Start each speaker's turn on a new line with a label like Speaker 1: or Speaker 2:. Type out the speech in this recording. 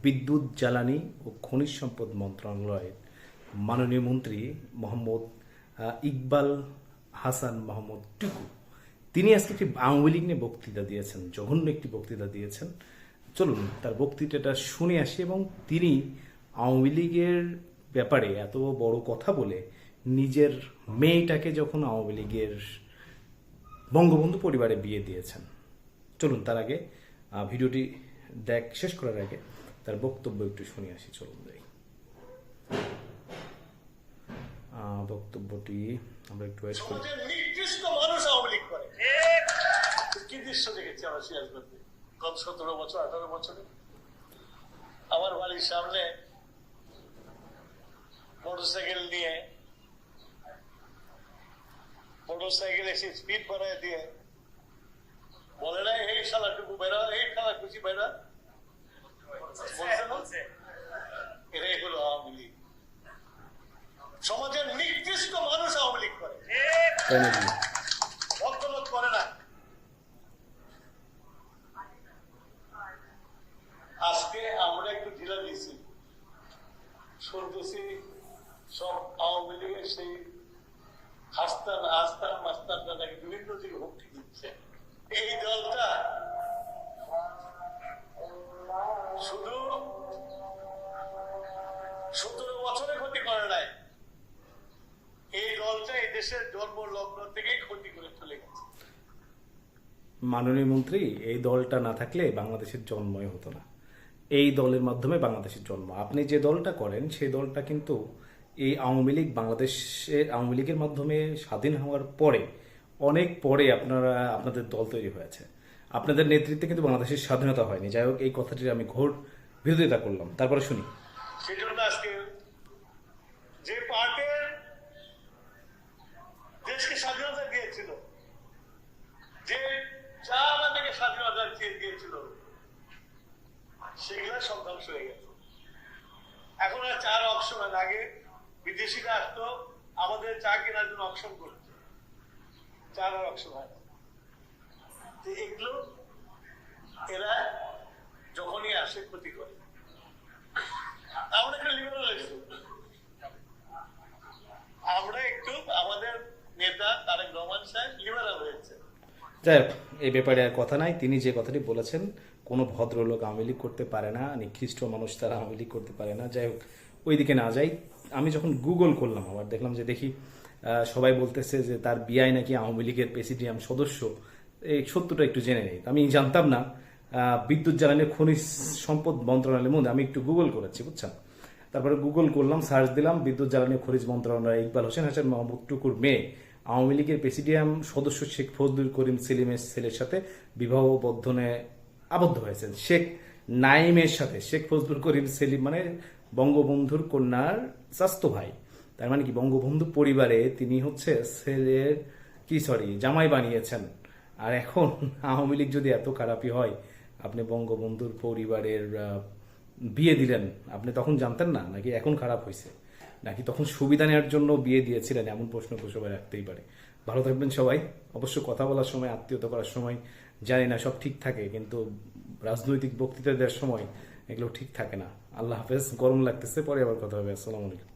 Speaker 1: বিদ্যুৎ, জ্বালানি ও খনিজ সম্পদ মন্ত্রণালয়ের মাননীয় মন্ত্রী মোহাম্মদ ইকবাল হাসান মোহাম্মদ টুকু, তিনি আজকে একটি আওয়ামী লীগ নিয়ে বক্তৃতা দিয়েছেন, জঘন্য একটি বক্তৃতা দিয়েছেন। চলুন তার বক্তৃতাটা শুনে আসি। এবং তিনি আওয়ামী লীগের ব্যাপারে এত বড় কথা বলে নিজের মেয়েটাকে যখন আওয়ামী লীগের বঙ্গবন্ধু পরিবারে বিয়ে দিয়েছেন। চলুন তার আগে ভিডিওটি শেষ করার আগে তার বক্তব্য একটু শুনে আসি। চলুন যাই, বক্তব্যটি আমরা একটু ওয়েট করি।
Speaker 2: নির্দিষ্ট মানুষ আওয়ামী লীগ করে কি দৃশ্য দেখেছি আমরা সিরাজগঞ্জে গত 17 বছর 18 বছরে। আমার বাড়ির সামনে মোটরসাইকেল এসে স্পিড বাড়ায় দিয়ে বলে না, এই শালাটুকু বেড়া, এই শালা খুশি বেড়া, এটাই হলো আওয়ামী লীগ। সমাজের নির্দিষ্ট মানুষ আওয়ামী লীগ করে, ভদ্রলোক করে না। আজকে আমরা একটু ঢিলা দিয়েছি, শুনতেছি সব আওয়ামী লীগের সেই আস্তান মাস্তানটা নাকি বিভিন্ন দিকে হুমকি দিচ্ছে। এই দলটা শুধু 17 বছরে ক্ষতি করে নাই, এই দলটা এই দেশের জন্ম লগ্ন থেকেই ক্ষতি করে চলে গেছে।
Speaker 1: মাননীয় মন্ত্রী, এই দলটা না থাকলে বাংলাদেশের জন্মই হতো না। এই দলের মাধ্যমে বাংলাদেশের জন্ম। আপনি যে দলটা করেন সেই দলটা কিন্তু এই আওয়ামী লীগ, বাংলাদেশের আওয়ামী লীগের মাধ্যমে স্বাধীন হওয়ার পরে, অনেক পরে আপনাদের দল তৈরি হয়েছে। আপনাদের নেতৃত্বে কিন্তু বাংলাদেশের স্বাধীনতা হয়নি। যাই হোক, এই কথাটির আমি ঘোর বিরোধিতা করলাম। তারপরে শুনি।
Speaker 2: সেজন্য আজকে যে পার্টি দেশকে স্বাধীনতা দিয়েছিল, যে চা আমাদেরকে স্বাধীনতা দিয়েছিল, সেগুলো সব ধ্বংস হয়ে গেছে। এখন আর চার অপশন আগে বিদেশিরা আসতো আমাদের চা কেনার জন্য অপশন করছে, চার আর অপশন হয়। এগুলো এরা যখনই আসে ক্ষতি করে। আমরা একটা লিবারাল এসেছি, আমরা একটু আমাদের নেতা তারেক রহমান সাহেব লিবারাল হয়েছে।
Speaker 1: যাই হোক, এই ব্যাপারে আর কথা নাই। তিনি যে কথাটি বলেছেন, কোনো ভদ্রলোক আওয়ামী লীগ করতে পারে না, নিকৃষ্ট মানুষ তারা আওয়ামী লীগ করতে পারে না। যাই হোক, ওইদিকে না যাই। আমি যখন গুগল করলাম, আবার দেখলাম যে সবাই বলতেছে যে তার বিয়াই নাকি আওয়ামী লীগের প্রেসিডিয়াম সদস্য। এই সত্যটা একটু জেনে নেই, আমি জানতাম না। বিদ্যুৎ, জ্বালানি, খনিজ সম্পদ মন্ত্রণালয়ের মধ্যে আমি একটু গুগল করেছি, বুঝছেন। তারপরে গুগল করলাম, সার্চ দিলাম, বিদ্যুৎ, জ্বালানি, খনিজ মন্ত্রণালয় ইকবাল হোসেন হাসান মোহাম্মদ টুকুর মেয়ে আওয়ামী লীগের প্রেসিডিয়াম সদস্য শেখ ফজলুল করিম সেলিমের ছেলের সাথে বিবাহ বন্ধনে আবদ্ধ হয়েছেন। শেখ নাইমের সাথে। শেখ ফজলুল করিম সেলিম মানে বঙ্গবন্ধুর কন্যার চাস্তো ভাই। তার মানে কি বঙ্গবন্ধু পরিবারে তিনি হচ্ছে ছেলের জামাই বানিয়েছেন। আর এখন আওয়ামী লীগ যদি এত খারাপই হয়, আপনি বঙ্গবন্ধুর পরিবারের বিয়ে দিলেন, আপনি তখন জানতেন না নাকি এখন খারাপ হয়েছে, নাকি তখন সুবিধা নেওয়ার জন্য বিয়ে দিয়েছিলেন? এমন প্রশ্ন সবাই রাখতেই পারে। ভালো থাকবেন সবাই। অবশ্য কথা বলার সময়, আত্মীয়তা করার সময় জানি না সব ঠিক থাকে, কিন্তু রাজনৈতিক বক্তৃতা দেওয়ার সময় এগুলো ঠিক থাকে না। আল্লাহ হাফেজ। গরম লাগতেছে, পরে আবার কথা হবে। আসসালামু আলাইকুম।